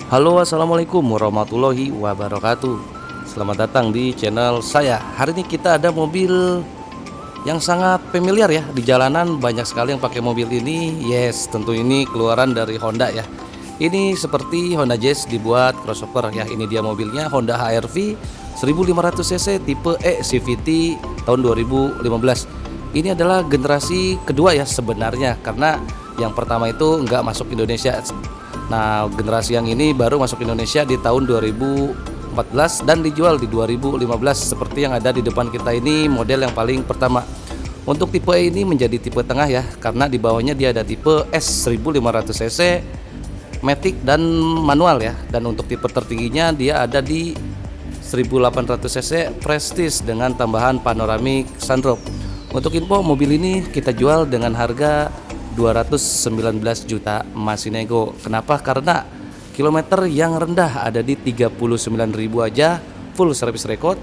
Halo, assalamualaikum warahmatullahi wabarakatuh. Selamat datang di channel saya. Hari ini kita ada mobil yang sangat familiar ya. Di jalanan banyak sekali yang pakai mobil ini. Yes, tentu ini keluaran dari Honda ya. Ini seperti Honda Jazz dibuat crossover ya. Ini dia mobilnya, Honda HR-V 1500 cc tipe E CVT tahun 2015. Ini adalah generasi kedua ya sebenarnya, karena yang pertama itu nggak masuk Indonesia. Nah, generasi yang ini baru masuk Indonesia di tahun 2014 dan dijual di 2015 seperti yang ada di depan kita ini, model yang paling pertama. Untuk tipe E ini menjadi tipe tengah ya, karena di bawahnya dia ada tipe S 1500 cc matic dan manual ya. Dan untuk tipe tertingginya dia ada di 1800 cc Prestige dengan tambahan panoramic sunroof. Untuk info, mobil ini kita jual dengan harga 219 juta, masih nego. Kenapa? Karena kilometer yang rendah ada di 39.000 aja, full service record.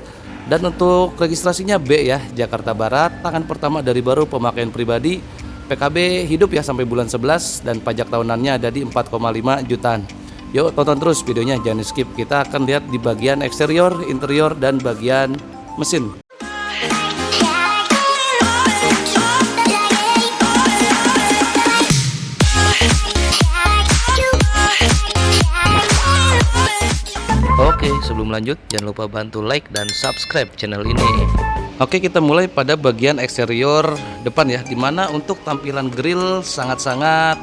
Dan untuk registrasinya B ya, Jakarta Barat, tangan pertama dari baru, pemakaian pribadi, PKB hidup ya sampai bulan 11, dan pajak tahunannya ada di 4,5 jutaan. Yuk tonton terus videonya, jangan skip. Kita akan lihat di bagian eksterior, interior, dan bagian mesin. Oke, sebelum lanjut jangan lupa bantu like dan subscribe channel ini. Oke, kita mulai pada bagian eksterior depan ya, dimana untuk tampilan grill sangat-sangat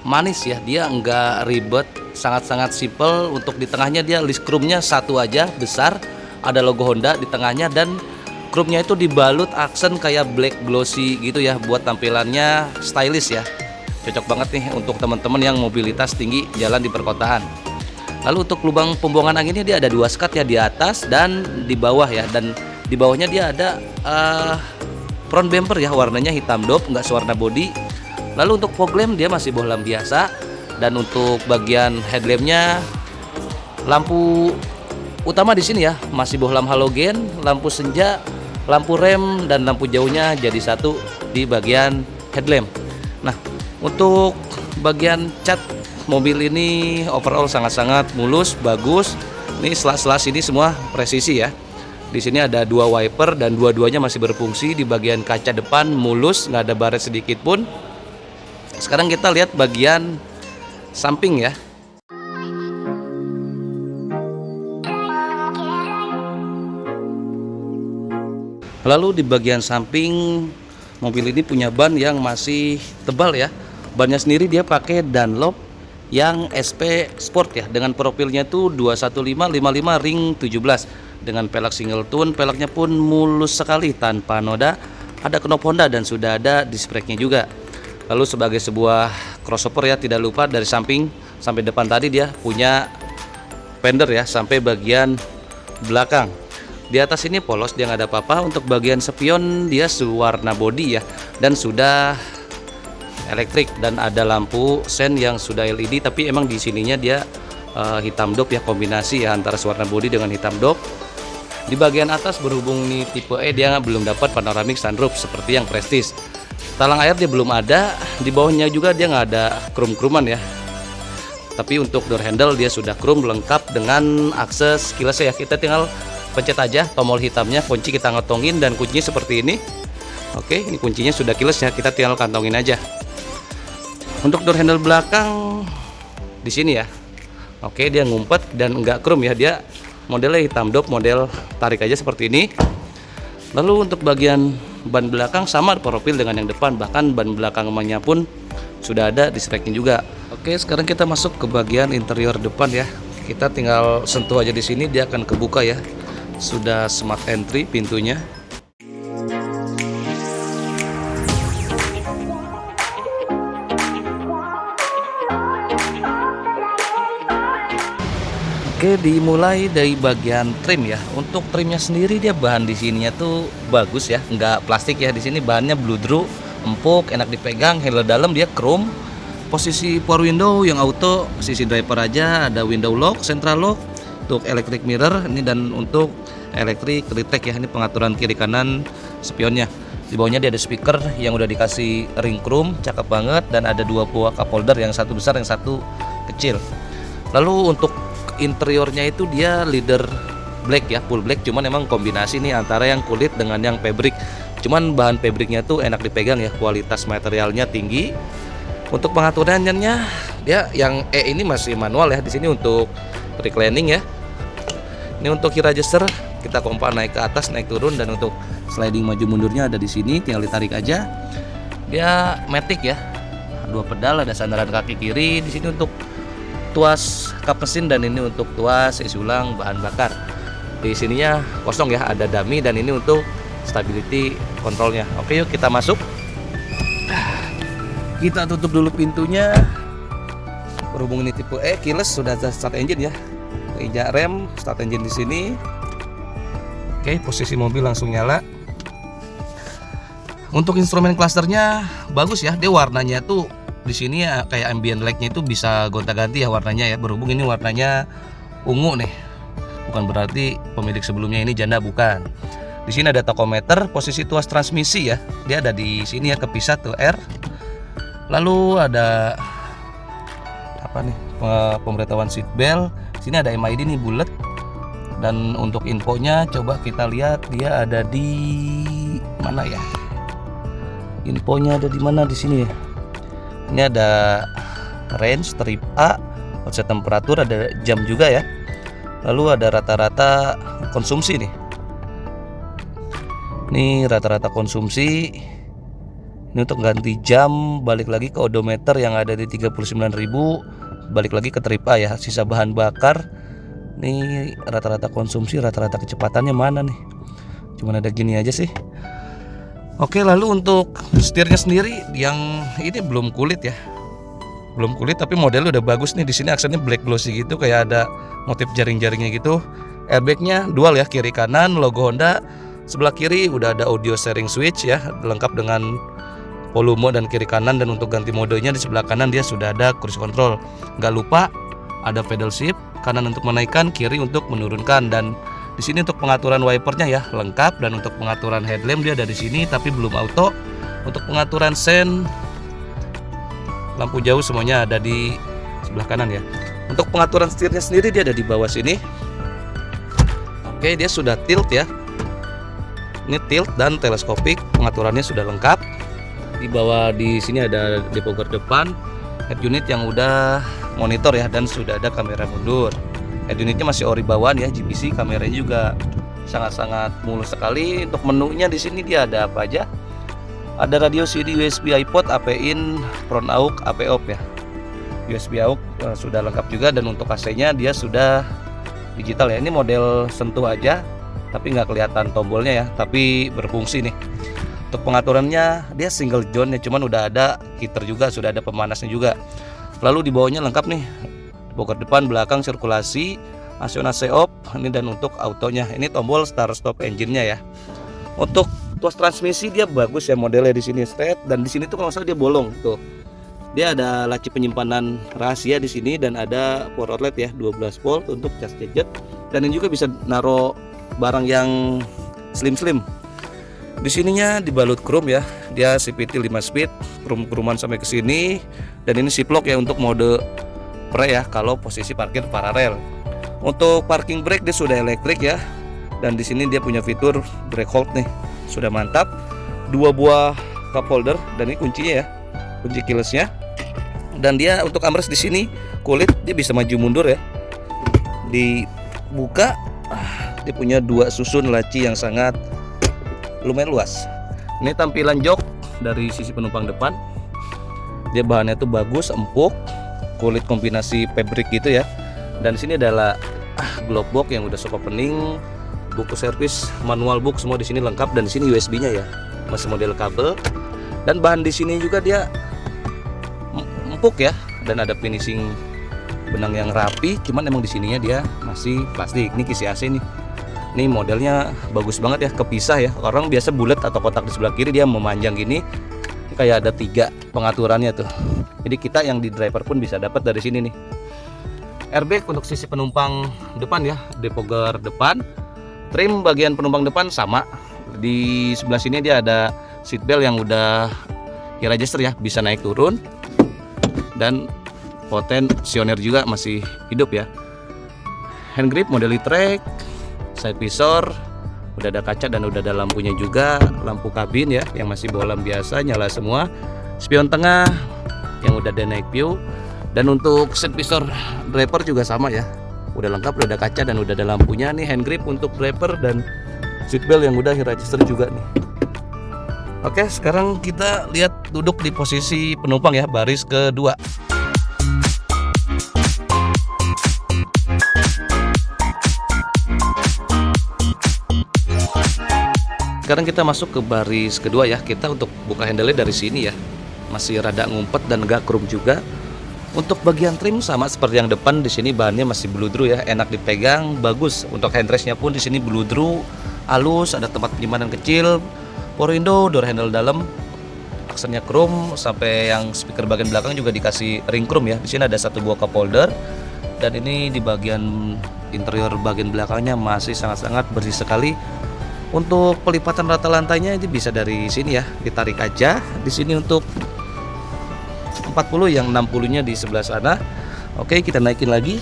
manis ya. Dia enggak ribet, sangat-sangat simple. Untuk di tengahnya dia list chrome-nya satu aja besar, ada logo Honda di tengahnya, dan chrome-nya itu dibalut aksen kayak black glossy gitu ya, buat tampilannya stylish ya. Cocok banget nih untuk teman-teman yang mobilitas tinggi jalan di perkotaan. Lalu untuk lubang pembuangan anginnya dia ada dua skat ya, di atas dan di bawah ya. Dan di bawahnya dia ada front bumper ya, warnanya hitam dop, nggak sewarna body. Lalu untuk fog lamp dia masih bohlam biasa. Dan untuk bagian headlampnya, lampu utama di sini ya masih bohlam halogen, lampu senja, lampu rem, dan lampu jauhnya jadi satu di bagian headlamp. Nah, untuk bagian cat mobil ini overall sangat-sangat mulus, bagus. Ini sela-sela sini semua presisi ya. Di sini ada dua wiper dan dua-duanya masih berfungsi. Di bagian kaca depan mulus, nggak ada baret sedikit pun. Sekarang kita lihat bagian samping ya. Lalu di bagian samping, mobil ini punya ban yang masih tebal ya. Bannya sendiri dia pakai Dunlop yang SP Sport ya, dengan profilnya tuh 21555 ring 17 dengan pelek single tone. Peleknya pun mulus sekali tanpa noda, ada knop Honda dan sudah ada disc brake-nya juga. Lalu sebagai sebuah crossover ya, tidak lupa dari samping sampai depan tadi dia punya fender ya sampai bagian belakang. Di atas ini polos, dia nggak ada apa-apa. Untuk bagian spion dia warna body ya, dan sudah elektrik, dan ada lampu sen yang sudah LED, tapi emang di sininya dia hitam dop ya, kombinasi ya antara warna body dengan hitam dop. Di bagian atas berhubung nih tipe E, dia belum dapat panoramic sunroof seperti yang Prestige. Talang air dia belum ada, di bawahnya juga dia nggak ada krum-kruman ya. Tapi untuk door handle dia sudah krum lengkap dengan akses keyless ya. Kita tinggal pencet aja tombol hitamnya, kunci kita ngotongin, dan kuncinya seperti ini. Oke, ini kuncinya sudah keyless ya, kita tinggal kantongin aja. Untuk door handle belakang di sini ya. Oke, dia ngumpet dan enggak chrome ya, dia modelnya hitam dop, model tarik aja seperti ini. Lalu untuk bagian ban belakang sama profil dengan yang depan, bahkan ban belakangnya pun sudah ada disc brake-nya juga. Oke, sekarang kita masuk ke bagian interior depan ya. Kita tinggal sentuh aja di sini, dia akan kebuka ya. Sudah smart entry pintunya. Oke, dimulai dari bagian trim ya. Untuk trimnya sendiri dia bahan di sininya tuh bagus ya, nggak plastik ya. Di sini bahannya bludru, empuk, enak dipegang. Handle dalam dia chrome. Posisi power window yang auto, sisi driver aja, ada window lock, central lock, untuk electric mirror ini, dan untuk electric retract ya, ini pengaturan kiri kanan spionnya. Di bawahnya dia ada speaker yang udah dikasih ring chrome, cakep banget, dan ada dua buah cup holder, yang satu besar yang satu kecil. Lalu untuk interiornya itu dia leather black ya, full black, cuman emang kombinasi nih antara yang kulit dengan yang fabric. Cuman bahan fabricnya tuh enak dipegang ya, kualitas materialnya tinggi. Untuk pengaturannya dia yang ini masih manual ya. Di sini untuk reclining ya. Ini untuk key register, kita kompak naik ke atas, naik turun, dan untuk sliding maju mundurnya ada di sini, tinggal ditarik aja. Dia matic ya. 2 pedal, ada sandaran kaki kiri di sini untuk tuas kap mesin, dan ini untuk tuas isi ulang bahan bakar. Di sininya kosong ya, ada dummy, dan ini untuk stability kontrolnya. Oke, yuk kita masuk. Kita tutup dulu pintunya. Berhubung ini tipe keyless, sudah start engine ya. Injak rem, start engine di sini. Oke, posisi mobil langsung nyala. Untuk instrumen clusternya bagus ya. Dia warnanya tuh di sini ya kayak ambient light-nya itu bisa gonta-ganti ya warnanya ya. Berhubung ini warnanya ungu nih. Bukan berarti pemilik sebelumnya ini janda, bukan. Di sini ada tachometer, posisi tuas transmisi ya. Dia ada di sini ya, kepisah tuh R. Lalu ada apa nih? Pemberitahuan seat belt. Sini ada MID nih bulat. Dan untuk infonya coba kita lihat dia ada di mana ya? Infonya ada di mana di sini ya? Ini ada range, trip A, offset temperatur, ada jam juga ya. Lalu ada rata-rata konsumsi nih. Ini rata-rata konsumsi. Ini untuk ganti jam, balik lagi ke odometer yang ada di 39.000, balik lagi ke trip A ya. Sisa bahan bakar. Ini rata-rata konsumsi, rata-rata kecepatannya mana nih? Cuman ada gini aja sih. Oke, lalu untuk setirnya sendiri yang ini belum kulit ya. Belum kulit tapi modelnya udah bagus nih. Di sini aksennya black glossy gitu, kayak ada motif jaring-jaringnya gitu. Airbagnya dual ya, kiri kanan, logo Honda. Sebelah kiri udah ada audio steering switch ya, lengkap dengan volume dan kiri kanan. Dan untuk ganti modenya di sebelah kanan dia sudah ada cruise control. Nggak lupa ada pedal shift, kanan untuk menaikkan, kiri untuk menurunkan. Dan di sini untuk pengaturan wipernya ya lengkap, dan untuk pengaturan headlamp dia ada di sini tapi belum auto. Untuk pengaturan sen, lampu jauh semuanya ada di sebelah kanan ya. Untuk pengaturan setirnya sendiri dia ada di bawah sini. Oke, dia sudah tilt ya. Ini tilt dan teleskopik, pengaturannya sudah lengkap. Di bawah di sini ada depogger depan, head unit yang udah monitor ya, dan sudah ada kamera mundur. Head unitnya masih ori bawaan ya, GPC, kameranya juga sangat-sangat mulus sekali. Untuk menunya di sini dia ada apa aja? Ada radio CD, USB, iPod, AP in, front aux, AP off ya. USB aux sudah lengkap juga, dan untuk AC-nya dia sudah digital ya. Ini model sentuh aja, tapi nggak kelihatan tombolnya ya, tapi berfungsi nih. Untuk pengaturannya dia single zone ya, cuman udah ada heater juga, sudah ada pemanasnya juga. Lalu di bawahnya lengkap nih, bokor depan, belakang, sirkulasi, AC on AC off, ini. Dan untuk autonya ini tombol start stop engine-nya ya. Untuk tuas transmisi dia bagus ya, modelnya di sini straight, dan di sini tuh kalau nggak salah dia bolong tuh. Dia ada laci penyimpanan rahasia di sini, dan ada power outlet ya 12 volt untuk cas gadget, dan ini juga bisa naruh barang yang slim-slim. Di sininya dibalut chrome ya. Dia CVT 5 speed, chrome-chromean sampai ke sini, dan ini ziplock ya untuk mode pre ya kalau posisi parkir paralel. Untuk parking brake dia sudah elektrik ya, dan di sini dia punya fitur brake hold nih, sudah mantap. 2 buah cup holder, dan ini kuncinya ya, kunci keylessnya. Dan dia untuk armrest di sini kulit, dia bisa maju mundur ya. Dibuka, dia punya 2 susun laci yang sangat lumayan luas. Ini tampilan jok dari sisi penumpang depan. Dia bahannya tuh bagus, empuk, kulit kombinasi fabric gitu ya. Dan di sini adalah glove box yang udah soft opening, buku servis, manual book semua di sini lengkap, dan di sini USB-nya ya, masih model kabel. Dan bahan di sini juga dia empuk ya, dan ada finishing benang yang rapi. Cuman emang di sininya dia masih plastik. Ini kisi AC nih. Ini modelnya bagus banget ya, kepisah ya. Orang biasa bulat atau kotak di sebelah kiri, dia memanjang gini. Ini kayak ada 3 pengaturannya tuh. Jadi kita yang di driver pun bisa dapat dari sini nih. Airbag untuk sisi penumpang depan ya, depogger depan. Trim bagian penumpang depan sama. Di sebelah sini dia ada seat belt yang udah key register ya, bisa naik turun. Dan potensioner juga masih hidup ya. Hand grip model E-Track, side visor, udah ada kaca dan udah ada lampunya juga. Lampu kabin ya yang masih bohlam biasa nyala semua. Spion tengah yang udah ada night view. Dan untuk side visor driver juga sama ya, udah lengkap, udah ada kaca dan udah ada lampunya nih. Hand grip untuk driver dan seatbelt yang udah register juga nih. Oke, sekarang kita lihat duduk di posisi penumpang ya, baris kedua. Sekarang kita masuk ke baris kedua ya. Kita untuk buka handle-nya dari sini ya. Masih rada ngumpet dan gak krum juga. Untuk bagian trim sama seperti yang depan, di sini bahannya masih bludru ya, enak dipegang, bagus. Untuk handrestnya pun di sini bludru, halus, ada tempat penyimpanan kecil. Power window, door handle dalam, aksennya chrome, sampai yang speaker bagian belakang juga dikasih ring chrome ya. Di sini ada satu buah cup holder, dan ini di bagian interior bagian belakangnya masih sangat-sangat bersih sekali. Untuk pelipatan rata lantainya ini bisa dari sini ya, ditarik aja. Di sini untuk 40, yang 60-nya di sebelah sana. Oke, kita naikin lagi.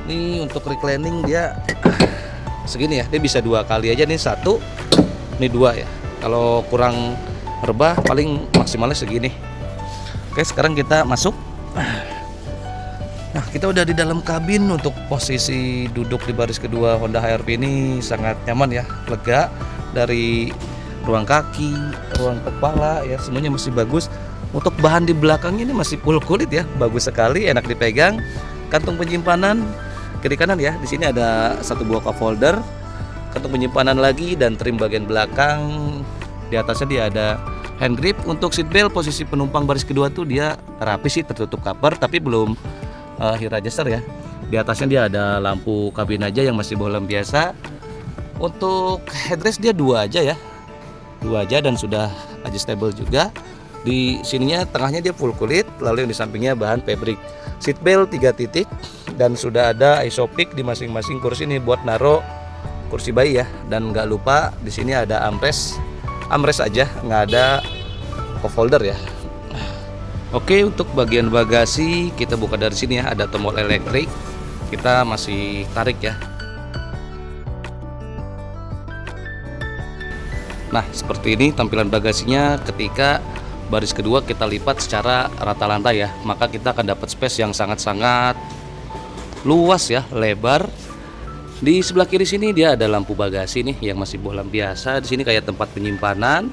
Ini untuk reclining dia segini ya, dia bisa 2 kali aja nih, 1. Ini 2 ya. Kalau kurang rebah paling maksimalnya segini. Oke, sekarang kita masuk. Nah, kita udah di dalam kabin. Untuk posisi duduk di baris kedua Honda HR-V ini sangat nyaman ya, lega. Dari ruang kaki, ruang kepala ya, semuanya masih bagus. Untuk bahan di belakangnya ini masih full kulit ya, bagus sekali, enak dipegang. Kantung penyimpanan kiri kanan ya. Di sini ada satu buah cup holder, kantung penyimpanan lagi, dan trim bagian belakang. Di atasnya dia ada hand grip. Untuk seatbelt posisi penumpang baris kedua tuh dia rapi sih, tertutup cover tapi belum heat adjuster ya. Di atasnya dia ada lampu kabin aja yang masih bohlam biasa. Untuk headrest dia 2 aja ya, 2 aja dan sudah adjustable juga. Di sininya tengahnya dia full kulit, lalu yang di sampingnya bahan fabric. Seatbelt 3 titik dan sudah ada isopic di masing-masing kursi nih buat naruh kursi bayi ya. Dan nggak lupa di sini ada armrest aja, nggak ada cup holder ya. Oke, untuk bagian bagasi kita buka dari sini ya, ada tombol elektrik. Kita masih tarik ya. Nah, seperti ini tampilan bagasinya ketika baris kedua kita lipat secara rata lantai ya. Maka kita akan dapat space yang sangat-sangat luas ya, lebar. Di sebelah kiri sini dia ada lampu bagasi nih yang masih bohlam biasa. Di sini kayak tempat penyimpanan.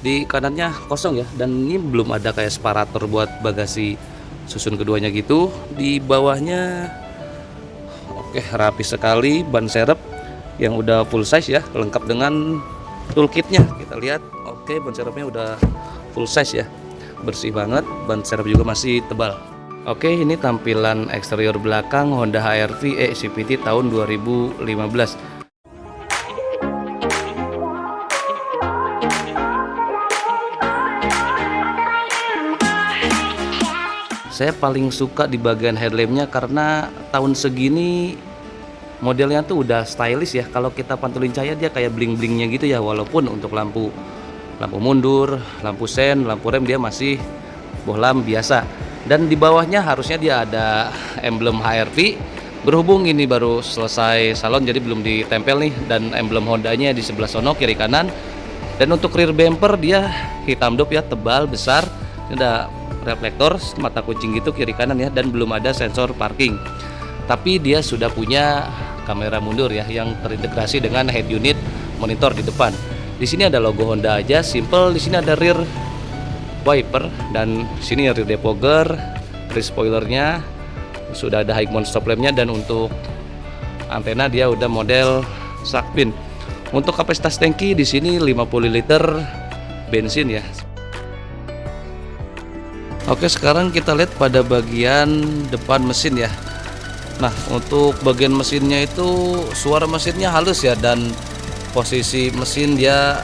Di kanannya kosong ya, dan ini belum ada kayak separator buat bagasi susun keduanya gitu. Di bawahnya oke, rapi sekali, ban serep yang udah full size ya, lengkap dengan toolkitnya. Kita lihat, oke, ban serepnya udah full size ya, bersih banget, ban serep juga masih tebal. Oke, ini tampilan eksterior belakang Honda HR-V CVT tahun 2015. Saya paling suka di bagian headlampnya karena tahun segini modelnya tuh udah stylish ya. Kalau kita pantulin cahaya dia kayak bling-blingnya gitu ya. Walaupun untuk lampu mundur, lampu sen, lampu rem dia masih bohlam biasa. Dan di bawahnya harusnya dia ada emblem HR-V. Berhubung ini baru selesai salon jadi belum ditempel nih, dan emblem Hondanya di sebelah sono kiri kanan. Dan untuk rear bumper dia hitam dop ya, tebal, besar. Ini ada reflektor mata kucing gitu kiri kanan ya, dan belum ada sensor parking. Tapi dia sudah punya kamera mundur ya yang terintegrasi dengan head unit monitor di depan. Di sini ada logo Honda aja, simple. Di sini ada rear wiper dan sini rear defogger, rear spoilernya, sudah ada high mount stop lampnya, dan untuk antena dia udah model shark fin. Untuk kapasitas tangki di sini 50 liter bensin ya. Oke, sekarang kita lihat pada bagian depan mesin ya. Nah, untuk bagian mesinnya itu suara mesinnya halus ya, dan posisi mesin dia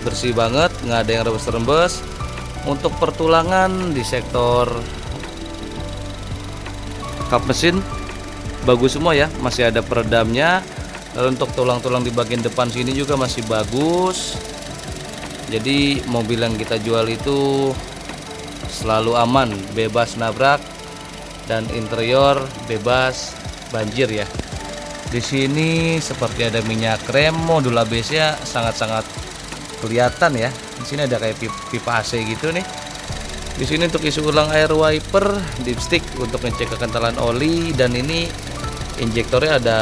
bersih banget, nggak ada yang rembes-rembes. Untuk pertulangan di sektor kap mesin bagus semua ya, masih ada peredamnya. Lalu untuk tulang-tulang di bagian depan sini juga masih bagus. Jadi mobil yang kita jual itu selalu aman, bebas nabrak, dan interior bebas banjir ya. Di sini seperti ada minyak rem, modul ABS-nya sangat-sangat kelihatan ya. Di sini ada kayak pipa AC gitu nih. Di sini untuk isi ulang air wiper, dipstick untuk ngecek kekentalan oli, dan ini injektornya ada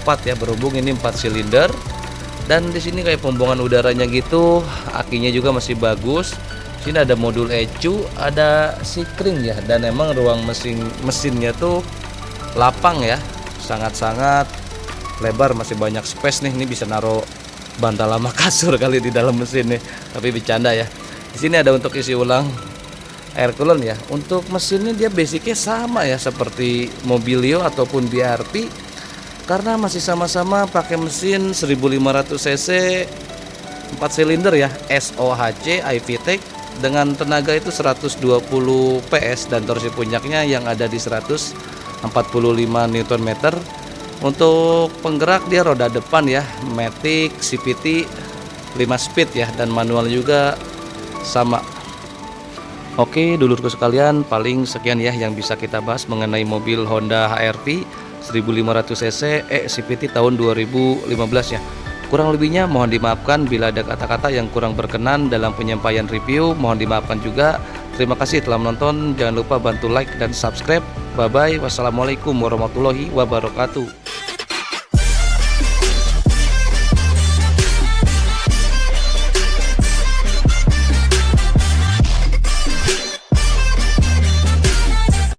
4 ya, berhubung ini 4 silinder. Dan di sini kayak pembuangan udaranya gitu, akinya juga masih bagus. Di sini ada modul ECU, ada sikring ya, dan emang ruang mesinnya tuh lapang ya, sangat-sangat lebar, masih banyak space nih. Ini bisa naruh bantal sama kasur kali di dalam mesin nih, tapi bercanda ya. Di sini ada untuk isi ulang air coolant ya. Untuk mesinnya dia basicnya sama ya seperti Mobilio ataupun BRP, karena masih sama-sama pakai mesin 1500 cc 4 silinder ya, SOHC iVTEC dengan tenaga itu 120 PS dan torsi puncaknya yang ada di 145 Nm. Untuk penggerak dia roda depan ya, Matic CVT 5 speed ya, dan manual juga sama. Oke dulurku sekalian, paling sekian ya yang bisa kita bahas mengenai mobil Honda HR-V 1500 cc CVT tahun 2015 ya. Kurang lebihnya mohon dimaafkan bila ada kata-kata yang kurang berkenan dalam penyampaian review, mohon dimaafkan juga. Terima kasih telah menonton, jangan lupa bantu like dan subscribe. Bye bye, wassalamualaikum warahmatullahi wabarakatuh.